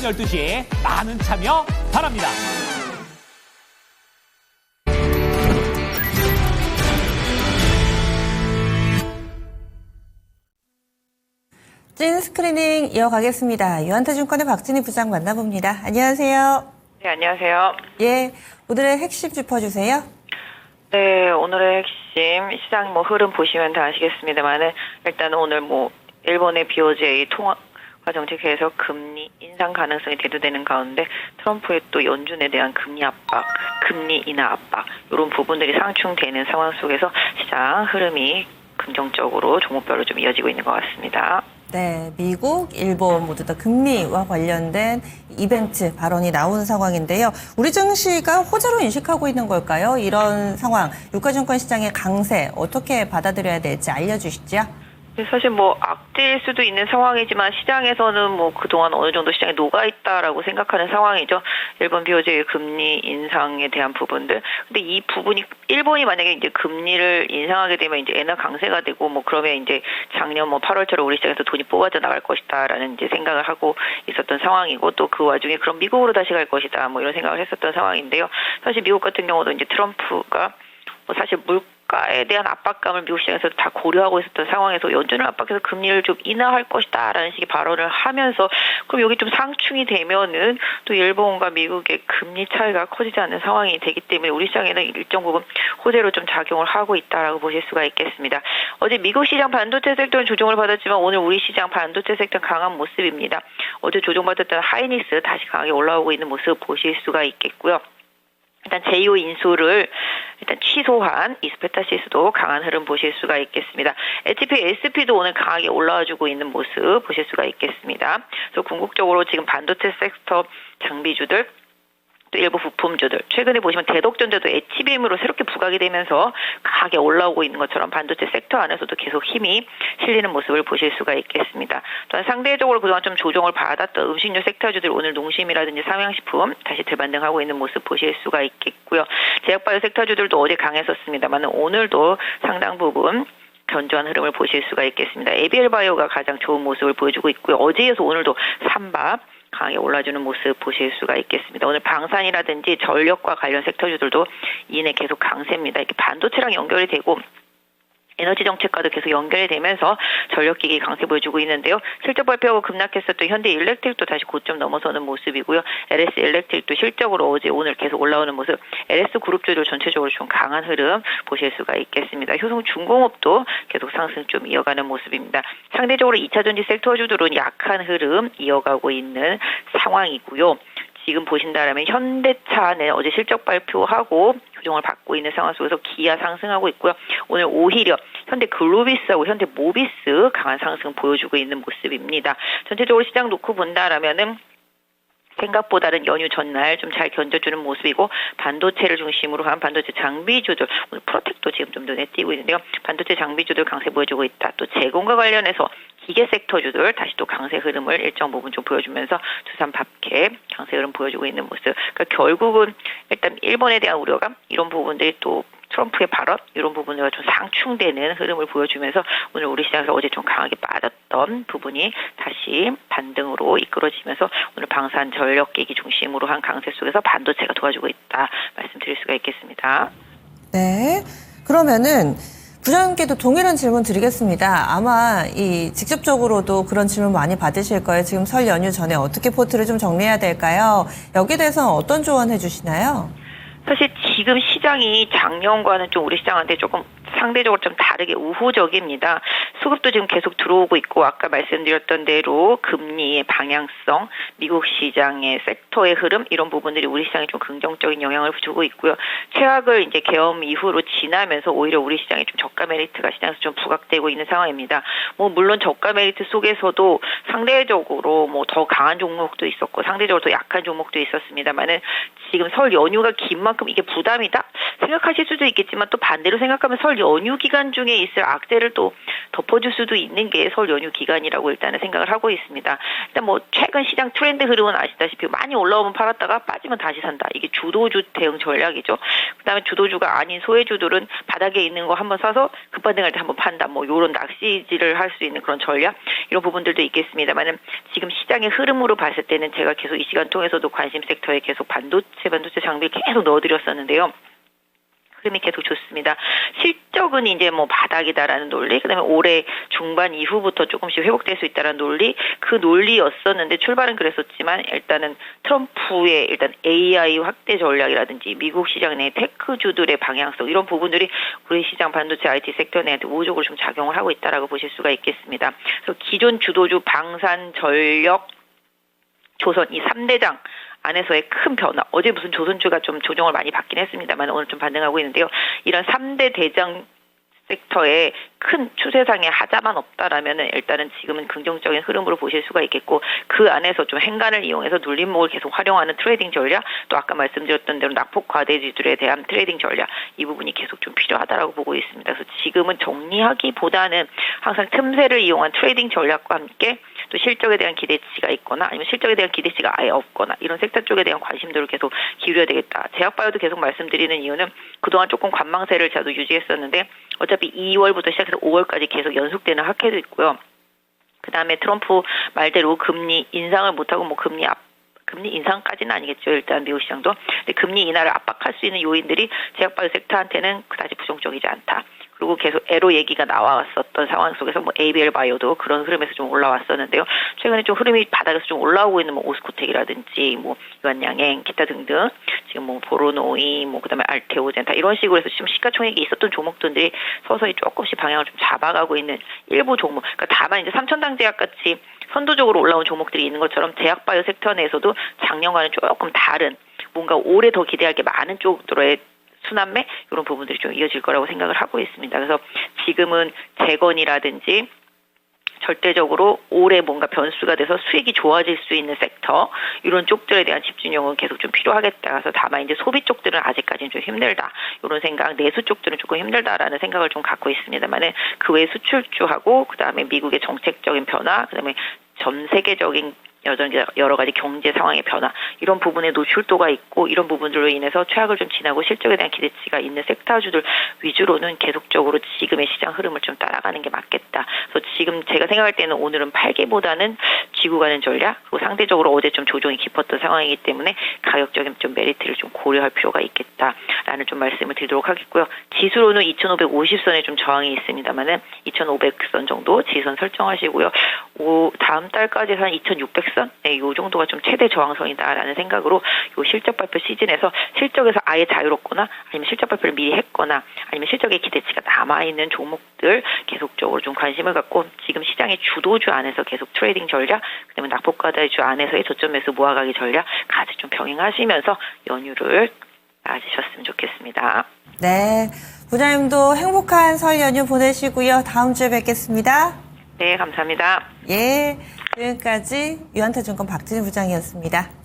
12시에 많은 참여 바랍니다. 찐 스크리닝 이어가겠습니다. 유한타증권의 박진희 부장 만나봅니다. 안녕하세요. 네, 안녕하세요. 예, 오늘의 핵심 짚어주세요. 네, 오늘의 핵심 시장 흐름 보시면 다 아시겠습니다만은 일단 오늘 일본의 BOJ 통화 정책에서 금리 인상 가능성이 대두되는 가운데 트럼프의 또 연준에 대한 금리 압박, 금리 인하 압박 이런 부분들이 상충되는 상황 속에서 시장 흐름이 긍정적으로 종목별로 좀 이어지고 있는 것 같습니다. 네, 미국, 일본 모두 다 금리와 관련된 이벤트 발언이 나오는 상황인데요. 우리 증시가 호재로 인식하고 있는 걸까요? 이런 상황, 유가증권 시장의 강세 어떻게 받아들여야 될지 알려주시죠. 사실 악재일 수도 있는 상황이지만 시장에서는 그동안 어느 정도 시장에 녹아있다라고 생각하는 상황이죠. 일본 BOJ 금리 인상에 대한 부분들. 근데 이 부분이 일본이 만약에 이제 금리를 인상하게 되면 이제 엔화 강세가 되고 그러면 이제 작년 8월처럼 우리 시장에서 돈이 뽑아져 나갈 것이다라는 이제 생각을 하고 있었던 상황이고 또 그 와중에 그럼 미국으로 다시 갈 것이다 이런 생각을 했었던 상황인데요. 사실 미국 같은 경우도 이제 트럼프가 사실 물가에 대한 압박감을 미국 시장에서 다 고려하고 있었던 상황에서 연준을 압박해서 금리를 좀 인하할 것이다라는 식의 발언을 하면서 그럼 여기 좀 상충이 되면은 또 일본과 미국의 금리 차이가 커지지 않는 상황이 되기 때문에 우리 시장에는 일정 부분 호재로 좀 작용을 하고 있다라고 보실 수가 있겠습니다. 어제 미국 시장 반도체 섹터는 조정을 받았지만 오늘 우리 시장 반도체 섹터는 강한 모습입니다. 어제 조정받았던 하이닉스 다시 강하게 올라오고 있는 모습 보실 수가 있겠고요. 일단 제2호 인수를 취소한 이스페타시스도 강한 흐름 보실 수가 있겠습니다. HPSP도 오늘 강하게 올라와주고 있는 모습 보실 수가 있겠습니다. 그래서 궁극적으로 지금 반도체 섹터 장비주들 또 일부 부품주들 최근에 보시면 대덕전자도 HBM으로 새롭게 부각이 되면서 강하게 올라오고 있는 것처럼 반도체 섹터 안에서도 계속 힘이 실리는 모습을 보실 수가 있겠습니다. 또한 상대적으로 그동안 좀 조정을 받았던 음식료 섹터주들 오늘 농심이라든지 삼양식품 다시 대반등하고 있는 모습 보실 수가 있겠고요. 제약바이오 섹터주들도 어제 강했었습니다만 오늘도 상당 부분 견조한 흐름을 보실 수가 있겠습니다. ABL바이오가 가장 좋은 모습을 보여주고 있고요. 어제 이어서 오늘도 삼밥 강하게 올라주는 모습 보실 수가 있겠습니다. 오늘 방산이라든지 전력과 관련 섹터주들도 이내 계속 강세입니다. 이렇게 반도체랑 연결이 되고 에너지 정책과도 계속 연결이 되면서 전력기기 강세 보여주고 있는데요. 실적 발표하고 급락했었던 현대일렉트릭도 다시 고점 넘어서는 모습이고요. LS일렉트릭도 실적으로 어제 오늘 계속 올라오는 모습. LS그룹주들 전체적으로 좀 강한 흐름 보실 수가 있겠습니다. 효성중공업도 계속 상승 좀 이어가는 모습입니다. 상대적으로 2차전지 섹터주들은 약한 흐름 이어가고 있는 상황이고요. 지금 보신다라면 현대차는 어제 실적 발표하고 조정을 받고 있는 상황 속에서 기아 상승하고 있고요. 오늘 오히려 현대글로비스하고 현대모비스 강한 상승 보여주고 있는 모습입니다. 전체적으로 시장 놓고 본다라면은 생각보다는 연휴 전날 좀 잘 견뎌주는 모습이고 반도체를 중심으로 한 반도체 장비주들 오늘 프로텍도 지금 좀 눈에 띄고 있는데요. 반도체 장비주들 강세 보여주고 있다. 또 제공과 관련해서 기계 섹터주들 다시 또 강세 흐름을 일정 부분 좀 보여주면서 두산밥캡 강세 흐름 보여주고 있는 모습. 그러니까 결국은 일단 일본에 대한 우려가 이런 부분들이 또 트럼프의 발언 이런 부분과 좀 상충되는 흐름을 보여주면서 오늘 우리 시장에서 어제 좀 강하게 빠졌던 부분이 다시 반등으로 이끌어지면서 오늘 방산 전력기기 중심으로 한 강세 속에서 반도체가 도와주고 있다 말씀드릴 수가 있겠습니다. 네, 그러면은 부장님께도 동일한 질문 드리겠습니다. 아마 직접적으로도 그런 질문 많이 받으실 거예요. 지금 설 연휴 전에 어떻게 포트를 좀 정리해야 될까요? 여기에 대해서는 어떤 조언 해주시나요? 사실 지금 시장이 작년과는 좀 우리 시장한테 조금 상대적으로 좀 다르게 우호적입니다. 수급도 지금 계속 들어오고 있고 아까 말씀드렸던 대로 금리의 방향성, 미국 시장의 섹터의 흐름 이런 부분들이 우리 시장에 좀 긍정적인 영향을 주고 있고요. 최악을 이제 계엄 이후로 지나면서 오히려 우리 시장에 좀 저가 메리트가 시장에서 좀 부각되고 있는 상황입니다. 물론 저가 메리트 속에서도 상대적으로 더 강한 종목도 있었고 상대적으로 더 약한 종목도 있었습니다만은 지금 설 연휴가 긴 만큼 이게 부담이다 생각하실 수도 있겠지만 또 반대로 생각하면 설 연휴 기간 중에 있을 악재를 또 덮어 덮어줄 수도 있는 게 설 연휴 기간이라고 일단은 생각을 하고 있습니다. 일단 뭐 최근 시장 트렌드 흐름은 아시다시피 많이 올라오면 팔았다가 빠지면 다시 산다. 이게 주도주 대응 전략이죠. 그다음에 주도주가 아닌 소외주들은 바닥에 있는 거 한번 사서 급반등할 때 한번 판다. 뭐 이런 낚시질을 할 수 있는 그런 전략 이런 부분들도 있겠습니다만은 지금 시장의 흐름으로 봤을 때는 제가 계속 이 시간 통해서도 관심 섹터에 계속 반도체 장비를 계속 넣어드렸었는데요. 흐름이 계속 좋습니다. 실적은 이제 뭐 바닥이다라는 논리, 그다음에 올해 중반 이후부터 조금씩 회복될 수 있다라는 논리, 그 논리였었는데 출발은 그랬었지만 일단은 트럼프의 일단 AI 확대 전략이라든지 미국 시장 내 테크주들의 방향성 이런 부분들이 우리 시장 반도체 IT 섹터 내한테 우호적으로 좀 작용을 하고 있다라고 보실 수가 있겠습니다. 그래서 기존 주도주 방산, 전력, 조선 이 3대장 안에서의 큰 변화. 어제 무슨 조선주가 좀 조정을 많이 받긴 했습니다만 오늘 좀 반등하고 있는데요. 이런 3대 대장 섹터에 큰 추세상의 하자만 없다라면은 일단은 지금은 긍정적인 흐름으로 보실 수가 있겠고 그 안에서 좀 행간을 이용해서 눌림목을 계속 활용하는 트레이딩 전략 또 아까 말씀드렸던 대로 낙폭 과대주들에 대한 트레이딩 전략 이 부분이 계속 좀 필요하다라고 보고 있습니다. 그래서 지금은 정리하기보다는 항상 틈새를 이용한 트레이딩 전략과 함께 또 실적에 대한 기대치가 있거나 아니면 실적에 대한 기대치가 아예 없거나 이런 섹터 쪽에 대한 관심도를 계속 기울여야 되겠다. 제약바이오도 계속 말씀드리는 이유는 그동안 조금 관망세를 저도 유지했었는데 어차피 2월부터 시작해서 5월까지 계속 연속되는 학회도 있고요. 그다음에 트럼프 말대로 금리 인상을 못하고 뭐 금리 인상까지는 아니겠죠. 일단 미국 시장도. 근데 금리 인하를 압박할 수 있는 요인들이 제약바이오 섹터한테는 그다지 부정적이지 않다. 그리고 계속 에로 얘기가 나왔었던 상황 속에서 뭐 ABL 바이오도 그런 흐름에서 좀 올라왔었는데요. 최근에 좀 흐름이 바닥에서 좀 올라오고 있는 뭐 오스코텍이라든지 뭐 유한양행 기타 등등 지금 뭐 보로노이 뭐 그다음에 알테오젠타 이런 식으로 해서 지금 시가총액이 있었던 종목들이 서서히 조금씩 방향을 좀 잡아가고 있는 일부 종목. 그러니까 다만 이제 삼천당 제약 같이 선도적으로 올라온 종목들이 있는 것처럼 제약바이오 섹터 내에서도 작년과는 조금 다른 뭔가 올해 더 기대할 게 많은 쪽으로의 순환매 이런 부분들이 좀 이어질 거라고 생각을 하고 있습니다. 그래서 지금은 재건이라든지 절대적으로 올해 뭔가 변수가 돼서 수익이 좋아질 수 있는 sek터 이런 쪽들에 대한 집중력은 계속 좀 필요하겠다. 그래서 다만 이제 소비 쪽들은 아직까지는 좀 힘들다. 이런 생각, 내수 쪽들은 조금 힘들다라는 생각을 좀 갖고 있습니다만은 그 외 수출주하고 그다음에 미국의 정책적인 변화, 그다음에 전 세계적인 여러 가지 경제 상황의 변화 이런 부분에 노출도가 있고 이런 부분들로 인해서 최악을 좀 지나고 실적에 대한 기대치가 있는 섹터주들 위주로는 계속적으로 지금의 시장 흐름을 좀 따라가는 게 맞겠다. 그래서 지금 제가 생각할 때는 오늘은 팔기보다는 쥐고 가는 전략 그리고 상대적으로 어제 좀 조정이 깊었던 상황이기 때문에 가격적인 좀 메리트를 좀 고려할 필요가 있겠다라는 좀 말씀을 드리도록 하겠고요. 지수로는 2,550선에 좀 저항이 있습니다만은 2,500선 정도 지선 설정하시고요. 다음 달까지 한 2,600선 네, 요 정도가 좀 최대 저항선이다라는 생각으로 요 실적 발표 시즌에서 실적에서 아예 자유롭거나 아니면 실적 발표를 미리 했거나 아니면 실적의 기대치가 남아있는 종목들 계속적으로 좀 관심을 갖고 지금 시장의 주도주 안에서 계속 트레이딩 전략 그다음에 낙폭과대주 안에서의 저점 매수 모아가기 전략 같이 좀 병행하시면서 연휴를 맞으셨으면 좋겠습니다. 네, 부장님도 행복한 설 연휴 보내시고요. 다음 주에 뵙겠습니다. 네, 감사합니다. 예, 지금까지 유한타증권 박진희 부장이었습니다.